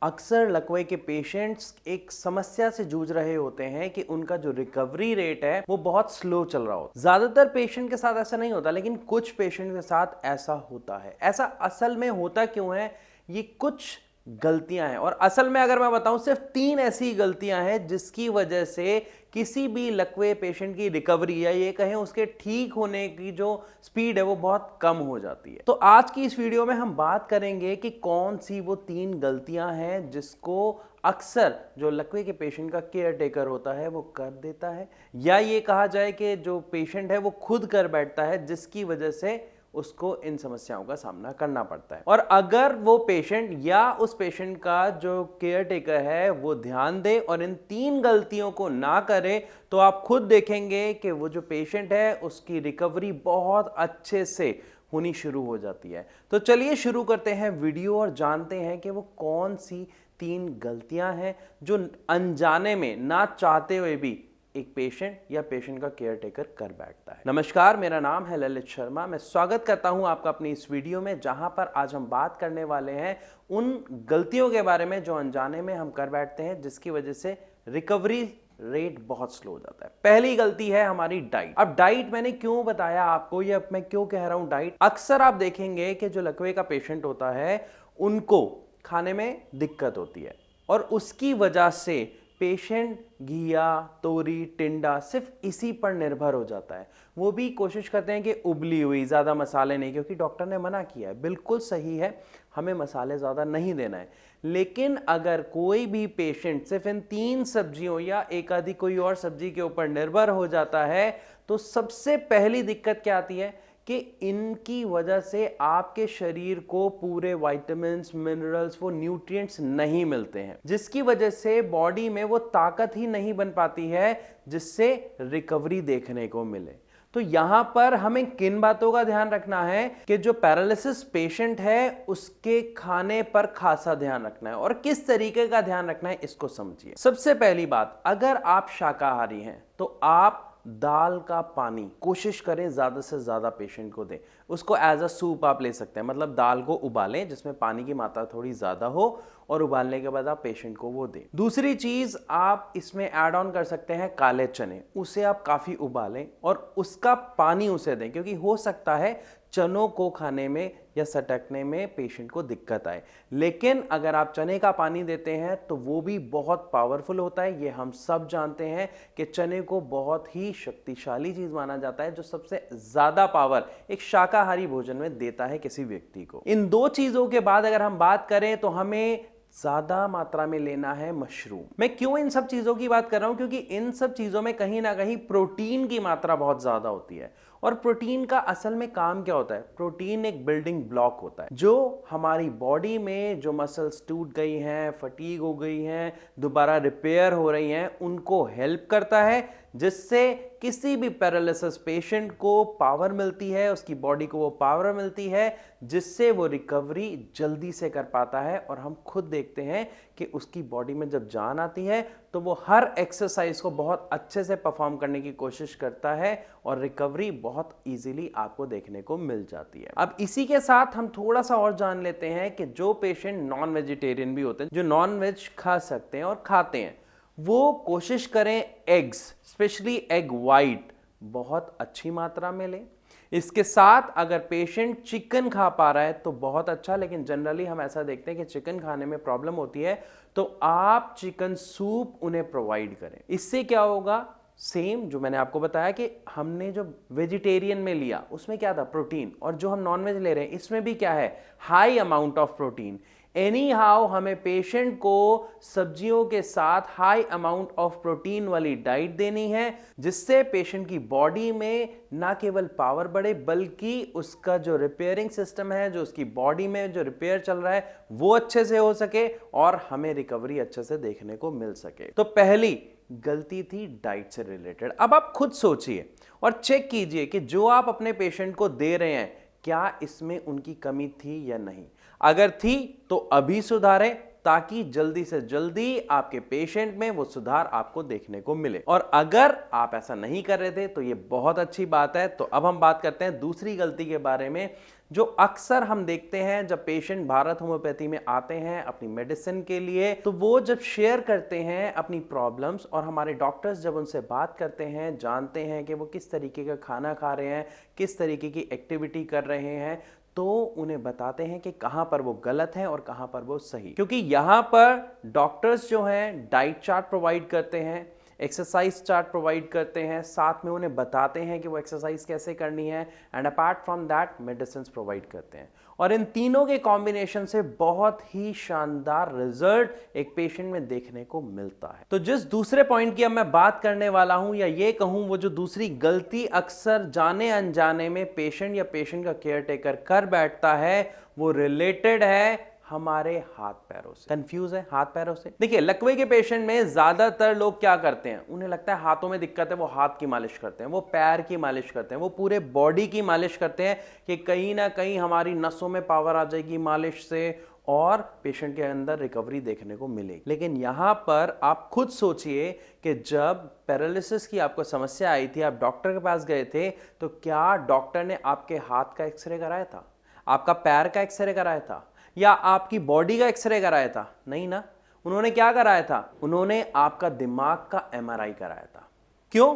अक्सर लकवे के पेशेंट्स एक समस्या से जूझ रहे होते हैं कि उनका जो रिकवरी रेट है वो बहुत स्लो चल रहा होता है। ज्यादातर पेशेंट के साथ ऐसा नहीं होता, लेकिन कुछ पेशेंट के साथ ऐसा होता है। ऐसा असल में होता क्यों है? ये कुछ गलतियां हैं, और असल में अगर मैं बताऊं सिर्फ 3 ऐसी गलतियां हैं जिसकी वजह से किसी भी लकवे पेशेंट की रिकवरी या ये कहें उसके ठीक होने की जो स्पीड है वो बहुत कम हो जाती है। तो आज की इस वीडियो में हम बात करेंगे कि कौन सी वो 3 गलतियां हैं जिसको अक्सर जो लकवे के पेशेंट का केयर टेकर होता है वो कर देता है, या ये कहा जाए कि जो पेशेंट है वो खुद कर बैठता है, जिसकी वजह से उसको इन समस्याओं का सामना करना पड़ता है। और अगर वो पेशेंट या उस पेशेंट का जो केयर टेकर है वो ध्यान दे और इन 3 गलतियों को ना करे, तो आप खुद देखेंगे कि वो जो पेशेंट है उसकी रिकवरी बहुत अच्छे से होनी शुरू हो जाती है। तो चलिए शुरू करते हैं वीडियो और जानते हैं कि वो कौन सी 3 गलतियां हैं जो अनजाने में, ना चाहते हुए भी एक पेशेंट या पेशेंट का केयर टेकर कर बैठता है। नमस्कार, मेरा नाम है ललित शर्मा। मैं स्वागत करता हूं आपका अपनी इस वीडियो में, जहां पर आज हम बात करने वाले हैं उन गलतियों के बारे में जो अनजाने में हम कर बैठते हैं, जिसकी वजह से रिकवरी रेट बहुत स्लो हो जाता है। पहली गलती है हमारी डाइट। अब डाइट मैंने क्यों बताया आपको, या मैं क्यों कह रहा हूं डाइट? अक्सर आप देखेंगे कि जो लकवे का पेशेंट होता है उनको खाने में दिक्कत होती है, और उसकी वजह से पेशेंट घिया, तोरी, टिंडा सिर्फ इसी पर निर्भर हो जाता है। वो भी कोशिश करते हैं कि उबली हुई, ज़्यादा मसाले नहीं, क्योंकि डॉक्टर ने मना किया है। बिल्कुल सही है, हमें मसाले ज़्यादा नहीं देना है। लेकिन अगर कोई भी पेशेंट सिर्फ इन 3 सब्जियों या एक आधी कोई और सब्जी के ऊपर निर्भर हो जाता है, तो सबसे पहली दिक्कत क्या आती है कि इनकी वजह से आपके शरीर को पूरे विटामिन्स, मिनरल्स, वो न्यूट्रिएंट्स नहीं मिलते हैं, जिसकी वजह से बॉडी में वो ताकत ही नहीं बन पाती है जिससे रिकवरी देखने को मिले। तो यहां पर हमें किन बातों का ध्यान रखना है कि जो पैरालिसिस पेशेंट है उसके खाने पर खासा ध्यान रखना है, और किस तरीके का ध्यान रखना है इसको समझिए। सबसे पहली बात, अगर आप शाकाहारी हैं तो आप दाल का पानी कोशिश करें ज्यादा से ज्यादा पेशेंट को दें। उसको एज अ सूप आप ले सकते हैं, मतलब दाल को उबालें जिसमें पानी की मात्रा थोड़ी ज्यादा हो, और उबालने के बाद आप पेशेंट को वो दें। दूसरी चीज, आप इसमें ऐड ऑन कर सकते हैं काले चने। उसे आप काफी उबालें और उसका पानी उसे दें, क्योंकि हो सकता है चनों को खाने में या सटकने में पेशेंट को दिक्कत आए। लेकिन अगर आप चने का पानी देते हैं तो वो भी बहुत पावरफुल होता है। ये हम सब जानते हैं कि चने को बहुत ही शक्तिशाली चीज माना जाता है, जो सबसे ज्यादा पावर एक शाकाहारी भोजन में देता है किसी व्यक्ति को। इन 2 चीजों के बाद अगर हम बात करें तो हमें ज्यादा मात्रा में लेना है मशरूम। मैं क्यों इन सब चीजों की बात कर रहा हूं? क्योंकि इन सब चीजों में कहीं ना कहीं प्रोटीन की मात्रा बहुत ज्यादा होती है। और प्रोटीन का असल में काम क्या होता है? प्रोटीन एक बिल्डिंग ब्लॉक होता है जो हमारी बॉडी में जो मसल्स टूट गई हैं, फटीग हो गई हैं, दोबारा रिपेयर हो रही हैं, उनको हेल्प करता है, जिससे किसी भी पैरालिसिस पेशेंट को पावर मिलती है, उसकी बॉडी को वो पावर मिलती है जिससे वो रिकवरी जल्दी से कर पाता है। और हम खुद देखते हैं कि उसकी बॉडी में जब जान आती है तो वो हर एक्सरसाइज को बहुत अच्छे से परफॉर्म करने की कोशिश करता है, और रिकवरी बहुत इजीली आपको देखने को मिल जाती है। अब इसी के साथ हम थोड़ा सा और जान लेते हैं कि जो पेशेंट नॉन वेजिटेरियन भी होते हैं, जो नॉन वेज खा सकते हैं और खाते हैं, वो कोशिश करें एग्स, स्पेशली एग वाइट, बहुत अच्छी मात्रा में लें। इसके साथ अगर पेशेंट चिकन खा पा रहा है तो बहुत अच्छा, लेकिन जनरली हम ऐसा देखते हैं कि चिकन खाने में प्रॉब्लम होती है, तो आप चिकन सूप उन्हें प्रोवाइड करें। इससे क्या होगा? सेम जो मैंने आपको बताया कि हमने जो वेजिटेरियन में लिया उसमें क्या था? प्रोटीन। और जो हम नॉन वेज ले रहे हैं इसमें भी क्या है? High amount of protein. Any how हमें पेशेंट को सब्जियों के साथ हाई अमाउंट ऑफ प्रोटीन वाली डाइट देनी है, जिससे पेशेंट की बॉडी में ना केवल पावर बढ़े बल्कि उसका जो रिपेयरिंग सिस्टम है, जो उसकी बॉडी में जो रिपेयर चल रहा है वो अच्छे से हो सके और हमें रिकवरी अच्छे से देखने को मिल सके। तो पहली गलती थी डाइट से रिलेटेड। अब आप खुद सोचिए और चेक कीजिए कि जो आप अपने पेशेंट को दे रहे हैं क्या इसमें उनकी कमी थी या नहीं। अगर थी तो अभी सुधारें, ताकि जल्दी से जल्दी आपके पेशेंट में वो सुधार आपको देखने को मिले। और अगर आप ऐसा नहीं कर रहे थे तो ये बहुत अच्छी बात है। तो अब हम बात करते हैं दूसरी गलती के बारे में, जो अक्सर हम देखते हैं जब पेशेंट भारत होम्योपैथी में आते हैं अपनी मेडिसिन के लिए, तो वो जब शेयर करते हैं अपनी प्रॉब्लम्स और हमारे डॉक्टर्स जब उनसे बात करते हैं, जानते हैं कि वो किस तरीके का खाना खा रहे हैं, किस तरीके की एक्टिविटी कर रहे हैं, तो उन्हें बताते हैं कि कहां पर वो गलत है और कहां पर वो सही। क्योंकि यहां पर डॉक्टर्स जो हैं डाइट चार्ट प्रोवाइड करते हैं, एक्सरसाइज चार्ट प्रोवाइड करते हैं, साथ में उन्हें बताते हैं कि वो एक्सरसाइज कैसे करनी है, and apart from that medicine provide करते हैं। और इन तीनों के कॉम्बिनेशन से बहुत ही शानदार रिजल्ट एक पेशेंट में देखने को मिलता है। तो जिस दूसरे पॉइंट की अब मैं बात करने वाला हूं, या ये कहूं वो जो दूसरी गलती अक्सर जाने अनजाने में पेशेंट या पेशेंट का केयर टेकर कर बैठता है, वो रिलेटेड है हमारे हाथ पैरों से। कंफ्यूज है हाथ पैरों से। देखिए, लकवे के पेशेंट में ज्यादातर लोग क्या करते हैं, उन्हें लगता है हाथों में दिक्कत है, वो हाथ की मालिश करते हैं, वो पैर की मालिश करते हैं, वो पूरे बॉडी की मालिश करते हैं कि कहीं ना कहीं हमारी नसों में पावर आ जाएगी मालिश से और पेशेंट के अंदर रिकवरी देखने को मिलेगी। लेकिन यहां पर आप खुद सोचिए कि जब पैरालिसिस की आपको समस्या आई थी, आप डॉक्टर के पास गए थे, तो क्या डॉक्टर ने आपके हाथ का एक्सरे कराया था, आपका पैर का एक्सरे कराया था, या आपकी बॉडी का एक्सरे कराया था? नहीं ना। उन्होंने क्या कराया था? उन्होंने आपका दिमाग का एमआरआई कराया था। क्यों?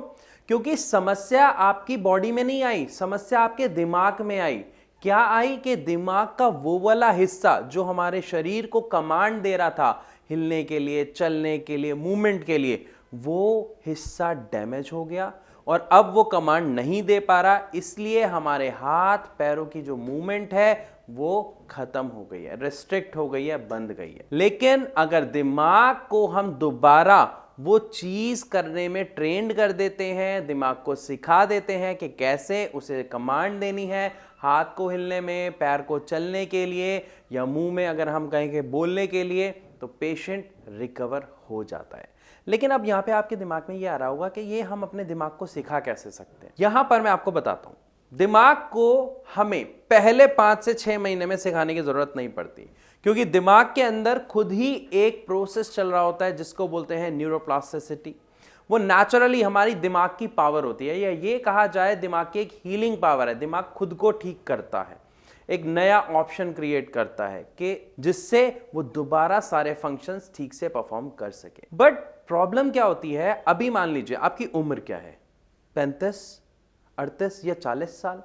क्योंकि समस्या आपकी बॉडी में नहीं आई, समस्या आपके दिमाग में आई। क्या आई? कि दिमाग का वो वाला हिस्सा जो हमारे शरीर को कमांड दे रहा था हिलने के लिए, चलने के लिए, मूवमेंट के लिए, वो हिस्सा डैमेज हो गया और अब वो कमांड नहीं दे पा रहा, इसलिए हमारे हाथ पैरों की जो मूवमेंट है वो खत्म हो गई है, रिस्ट्रिक्ट हो गई है, बंद गई है। लेकिन अगर दिमाग को हम दोबारा वो चीज करने में ट्रेंड कर देते हैं, दिमाग को सिखा देते हैं कि कैसे उसे कमांड देनी है, हाथ को हिलने में, पैर को चलने के लिए, या मुंह में अगर हम कहेंगे बोलने के लिए, तो पेशेंट रिकवर हो जाता है। लेकिन अब यहां पे आपके दिमाग में ये आ रहा होगा कि ये हम अपने दिमाग को सिखा कैसे सकते हैं। यहां पर मैं आपको बताता हूं, दिमाग को हमें पहले 5 से 6 महीने में सिखाने की जरूरत नहीं पड़ती, क्योंकि दिमाग के अंदर खुद ही एक प्रोसेस चल रहा होता है जिसको बोलते हैं न्यूरोप्लास्टिसिटी। वो नेचुरली हमारी दिमाग की पावर होती है, या ये कहा जाए दिमाग की एक हीलिंग पावर है। दिमाग खुद को ठीक करता है, एक नया ऑप्शन क्रिएट करता है कि जिससे वो दोबारा सारे फंक्शंस ठीक से परफॉर्म कर सके। बट प्रॉब्लम क्या होती है, अभी मान लीजिए आपकी उम्र क्या है, 35, 38 या 40 साल।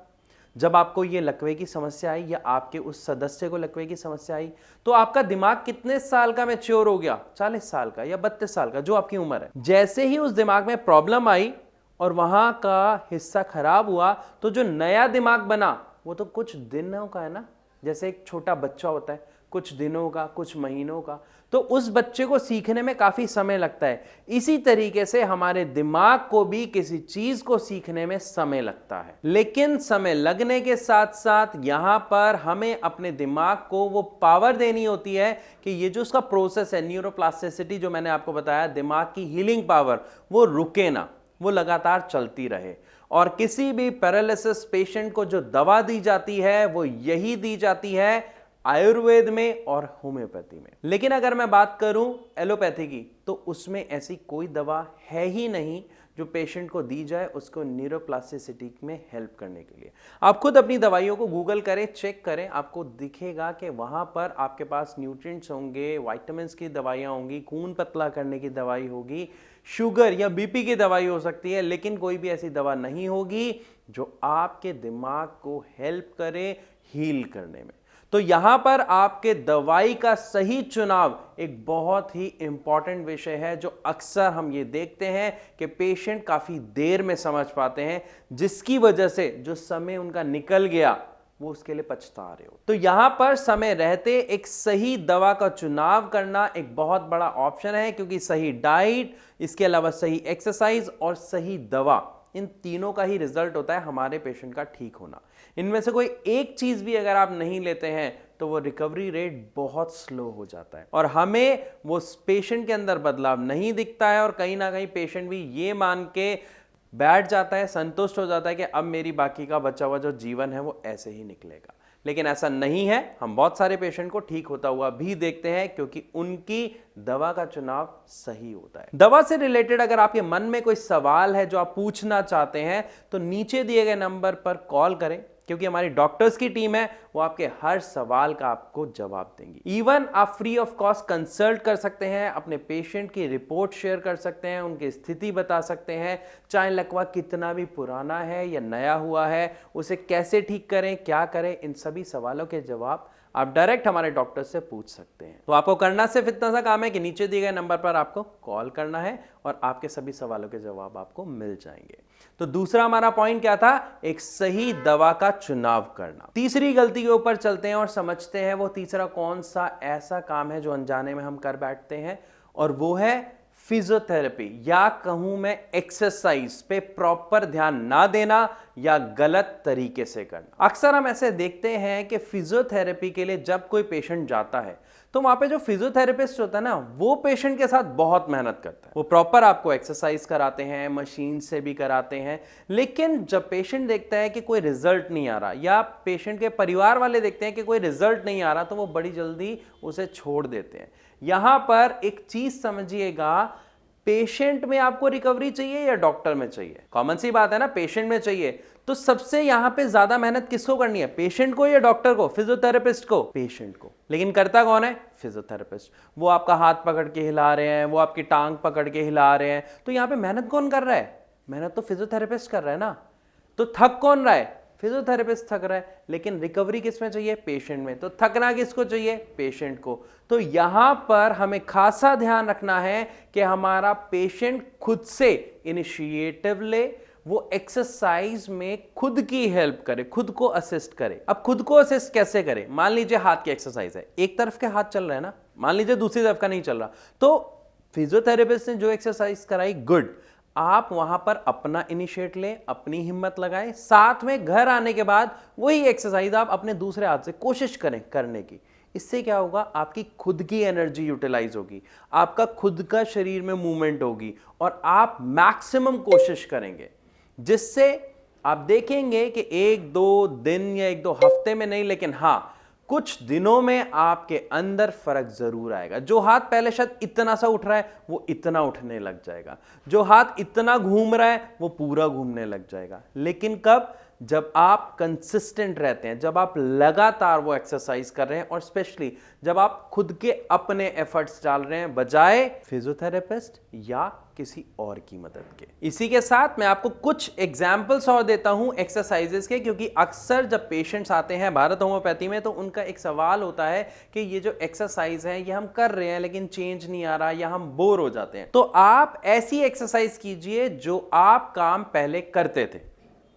जब आपको ये लकवे की समस्या आई या आपके उस सदस्य को लकवे की समस्या आई, तो आपका दिमाग कितने साल का मैच्योर हो गया? 40 साल का या 32 साल का, जो आपकी उम्र है। जैसे ही उस दिमाग में प्रॉब्लम आई और वहां का हिस्सा खराब हुआ, तो जो नया दिमाग बना वो तो कुछ दिनों का है ना, जैसे एक छोटा बच्चा होता है, कुछ दिनों का, कुछ महीनों का, तो उस बच्चे को सीखने में काफी समय लगता है। इसी तरीके से हमारे दिमाग को भी किसी चीज को सीखने में समय लगता है। लेकिन समय लगने के साथ साथ यहां पर हमें अपने दिमाग को वो पावर देनी होती है कि ये जो उसका प्रोसेस है, न्यूरोप्लास्टिसिटी जो मैंने आपको बताया, दिमाग की हीलिंग पावर, वो रुके ना, वो लगातार चलती रहे। और किसी भी पैरालिसिस पेशेंट को जो दवा दी जाती है वो यही दी जाती है आयुर्वेद में और होम्योपैथी में। लेकिन अगर मैं बात करूं एलोपैथी की, तो उसमें ऐसी कोई दवा है ही नहीं जो पेशेंट को दी जाए उसको न्यूरोप्लास्टिसिटी में हेल्प करने के लिए। आप खुद अपनी दवाइयों को गूगल करें, चेक करें, आपको दिखेगा कि वहां पर आपके पास न्यूट्रिएंट्स होंगे, विटामिन्स की दवाइयां होंगी, खून पतला करने की दवाई होगी, शुगर या बीपी की दवाई हो सकती है, लेकिन कोई भी ऐसी दवा नहीं होगी जो आपके दिमाग को हेल्प करे हील करने में। तो यहां पर आपके दवाई का सही चुनाव एक बहुत ही इंपॉर्टेंट विषय है, जो अक्सर हम ये देखते हैं कि पेशेंट काफी देर में समझ पाते हैं, जिसकी वजह से जो समय उनका निकल गया वो उसके लिए पछता रहे हो। तो यहां पर समय रहते एक सही दवा का चुनाव करना एक बहुत बड़ा ऑप्शन है, क्योंकि सही डाइट, इसके अलावा सही एक्सरसाइज और सही दवा, इन तीनों का ही रिजल्ट होता है हमारे पेशेंट का ठीक होना। इनमें से कोई एक चीज भी अगर आप नहीं लेते हैं तो वो रिकवरी रेट बहुत स्लो हो जाता है और हमें वो पेशेंट के अंदर बदलाव नहीं दिखता है, और कहीं ना कहीं पेशेंट भी ये मान के बैठ जाता है, संतुष्ट हो जाता है कि अब मेरी बाकी का बचा हुआ जो जीवन है वो ऐसे ही निकलेगा। लेकिन ऐसा नहीं है, हम बहुत सारे पेशेंट को ठीक होता हुआ भी देखते हैं क्योंकि उनकी दवा का चुनाव सही होता है। दवा से रिलेटेड अगर आपके मन में कोई सवाल है जो आप पूछना चाहते हैं तो नीचे दिए गए नंबर पर कॉल करें, क्योंकि हमारी डॉक्टर्स की टीम है, वो आपके हर सवाल का आपको जवाब देंगी। इवन आप फ्री ऑफ कॉस्ट कंसल्ट कर सकते हैं, अपने पेशेंट की रिपोर्ट शेयर कर सकते हैं, उनकी स्थिति बता सकते हैं, चाहे लकवा कितना भी पुराना है या नया हुआ है, उसे कैसे ठीक करें, क्या करें, इन सभी सवालों के जवाब आप डायरेक्ट हमारे डॉक्टर से पूछ सकते हैं। तो आपको करना सिर्फ इतना सा काम है कि नीचे दिए गए नंबर पर आपको कॉल करना है और आपके सभी सवालों के जवाब आपको मिल जाएंगे। तो दूसरा हमारा पॉइंट क्या था? एक सही दवा का चुनाव करना। तीसरी गलती के ऊपर चलते हैं और समझते हैं वो तीसरा कौन सा ऐसा काम है जो अनजाने में हम कर बैठते हैं, और वो है फिजियोथेरेपी, या कहूं मैं एक्सरसाइज पे प्रॉपर ध्यान ना देना या गलत तरीके से करना। अक्सर हम ऐसे देखते हैं कि फिजियोथेरेपी के लिए जब कोई पेशेंट जाता है तो वहां पे जो फिजियोथेरेपिस्ट होता है ना, वो पेशेंट के साथ बहुत मेहनत करता है। वो प्रॉपर आपको एक्सरसाइज कराते हैं, मशीन से भी कराते हैं, लेकिन जब पेशेंट देखता है कि कोई रिजल्ट नहीं आ रहा या पेशेंट के परिवार वाले देखते हैं कि कोई रिजल्ट नहीं आ रहा, तो वो बड़ी जल्दी उसे छोड़ देते हैं। यहां पर एक चीज समझिएगा, पेशेंट में आपको रिकवरी चाहिए या डॉक्टर में चाहिए? कॉमन सी बात है ना, पेशेंट में चाहिए। तो सबसे यहां पे ज्यादा मेहनत किसको करनी है? पेशेंट को या डॉक्टर को? फिजियोथेरेपिस्ट को? पेशेंट को। लेकिन करता कौन है? फिजियोथेरेपिस्ट। वो आपका हाथ पकड़ के हिला रहे हैं, वो आपकी टांग पकड़ के हिला रहे हैं, तो यहां पे मेहनत कौन कर रहा है? मेहनत तो फिजियोथेरेपिस्ट कर रहा है ना। तो थक कौन रहा है? फिजियोथेरेपिस्ट थक रहा है। लेकिन रिकवरी किसमें चाहिए? पेशेंट में। तो थकना किसको चाहिए? पेशेंट को। तो यहां पर हमें खासा ध्यान रखना है कि हमारा पेशेंट खुद से इनिशिएटिव ले, वो एक्सरसाइज में खुद की हेल्प करे, खुद को असिस्ट करे। अब खुद को असिस्ट कैसे करे? मान लीजिए हाथ की एक्सरसाइज है, एक तरफ के हाथ चल रहे हैं ना, मान लीजिए दूसरी तरफ का नहीं चल रहा, तो फिजियोथेरेपिस्ट ने जो एक्सरसाइज कराई, गुड, आप वहां पर अपना इनिशिएट लें, अपनी हिम्मत लगाएं, साथ में घर आने के बाद वही एक्सरसाइज आप अपने दूसरे हाथ से कोशिश करें करने की। इससे क्या होगा? आपकी खुद की एनर्जी यूटिलाइज होगी, आपका खुद का शरीर में मूवमेंट होगी और आप मैक्सिमम कोशिश करेंगे, जिससे आप देखेंगे कि 1-2 दिन या 1-2 हफ्ते में नहीं, लेकिन हां कुछ दिनों में आपके अंदर फर्क जरूर आएगा। जो हाथ पहले शायद इतना सा उठ रहा है वो इतना उठने लग जाएगा, जो हाथ इतना घूम रहा है वो पूरा घूमने लग जाएगा। लेकिन कब? जब आप कंसिस्टेंट रहते हैं, जब आप लगातार वो एक्सरसाइज कर रहे हैं, और स्पेशली जब आप खुद के अपने एफर्ट्स डाल रहे हैं बजाय फिजियोथेरेपिस्ट या किसी और की मदद के। इसी के साथ मैं आपको कुछ एग्जाम्पल्स और देता हूं एक्सरसाइजेस के, क्योंकि अक्सर जब पेशेंट्स आते हैं भारत होम्योपैथी में तो उनका एक सवाल होता है कि ये जो एक्सरसाइज है ये हम कर रहे हैं लेकिन चेंज नहीं आ रहा या हम बोर हो जाते हैं। तो आप ऐसी एक्सरसाइज कीजिए जो आप काम पहले करते थे।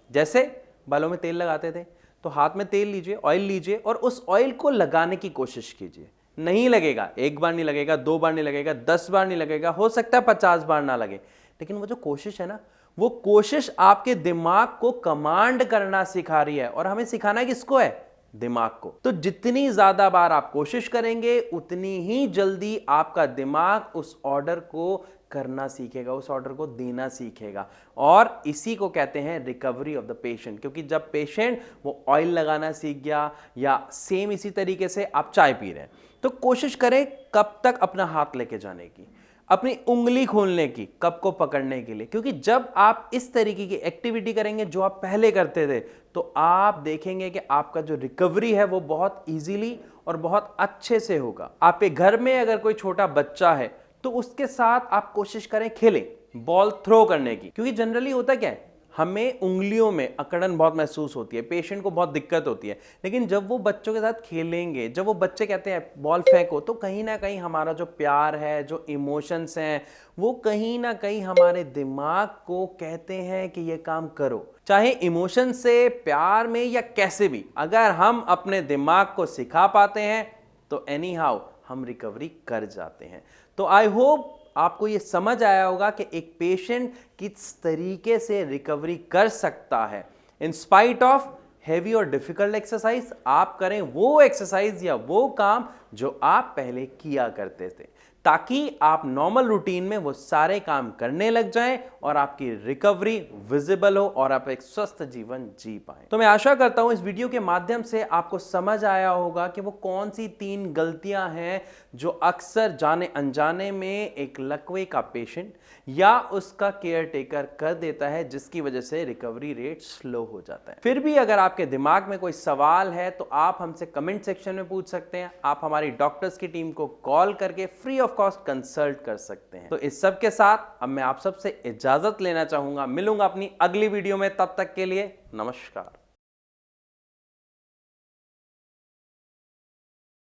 जैसे बालों में तेल लगाते थे, तो हाथ में तेल लीजिए, ऑयल लीजिए और उस ऑयल को लगाने की कोशिश कीजिए। नहीं लगेगा, एक बार नहीं लगेगा, 2 बार नहीं लगेगा, 10 बार नहीं लगेगा, हो सकता है 50 बार ना लगे, लेकिन वो जो कोशिश है ना, वो कोशिश आपके दिमाग को कमांड करना सिखा रही है। और हमें सिखाना किसको है? दिमाग को। तो जितनी ज्यादा बार आप कोशिश करेंगे उतनी ही जल्दी आपका दिमाग उस ऑर्डर को करना सीखेगा, उस ऑर्डर को देना सीखेगा। और इसी को कहते हैं रिकवरी ऑफ द पेशेंट। क्योंकि जब पेशेंट वो ऑयल लगाना सीख गया, या सेम इसी तरीके से आप चाय पी रहे हैं, तो कोशिश करें कब तक अपना हाथ लेके जाने की, अपनी उंगली खोलने की, कप को पकड़ने के लिए। क्योंकि जब आप इस तरीके की एक्टिविटी करेंगे जो आप पहले करते थे, तो आप देखेंगे कि आपका जो रिकवरी है वो बहुत इजीली और बहुत अच्छे से होगा। आपके घर में अगर कोई छोटा बच्चा है तो उसके साथ आप कोशिश करें खेलें, बॉल थ्रो करने की। क्योंकि जनरली होता क्या है, हमें उंगलियों में अकड़न बहुत महसूस होती है, पेशेंट को बहुत दिक्कत होती है, लेकिन जब वो बच्चों के साथ खेलेंगे, जब वो बच्चे कहते हैं बॉल फेंको, तो कहीं ना कहीं हमारा जो प्यार है, जो इमोशंस हैं, वो कहीं ना कहीं हमारे दिमाग को कहते हैं कि ये काम करो। चाहे इमोशन से, प्यार में, या कैसे भी, अगर हम अपने दिमाग को सिखा पाते हैं तो एनी हाउ हम रिकवरी कर जाते हैं। तो आई होप आपको ये समझ आया होगा कि एक पेशेंट किस तरीके से रिकवरी कर सकता है इन स्पाइट ऑफ हैवी और डिफिकल्ट एक्सरसाइज, आप करें वो एक्सरसाइज या वो काम जो आप पहले किया करते थे, ताकि आप नॉर्मल रूटीन में वो सारे काम करने लग जाएं और आपकी रिकवरी विजिबल हो और आप एक स्वस्थ जीवन जी पाएं। तो मैं आशा करता हूं इस वीडियो के माध्यम से आपको समझ आया होगा कि वो कौन सी 3 गलतियां हैं जो अक्सर जाने अनजाने में एक लकवे का पेशेंट या उसका केयर टेकर कर देता है, जिसकी वजह से रिकवरी रेट स्लो हो जाता है। फिर भी अगर आपके दिमाग में कोई सवाल है तो आप हमसे कमेंट सेक्शन में पूछ सकते हैं। आप हमारी डॉक्टर्स की टीम को कॉल करके फ्री ऑफ कॉस्ट कंसल्ट कर सकते हैं। तो इस सब के साथ अब मैं आप सबसे इजाजत लेना चाहूंगा। मिलूंगा अपनी अगली वीडियो में, तब तक के लिए नमस्कार।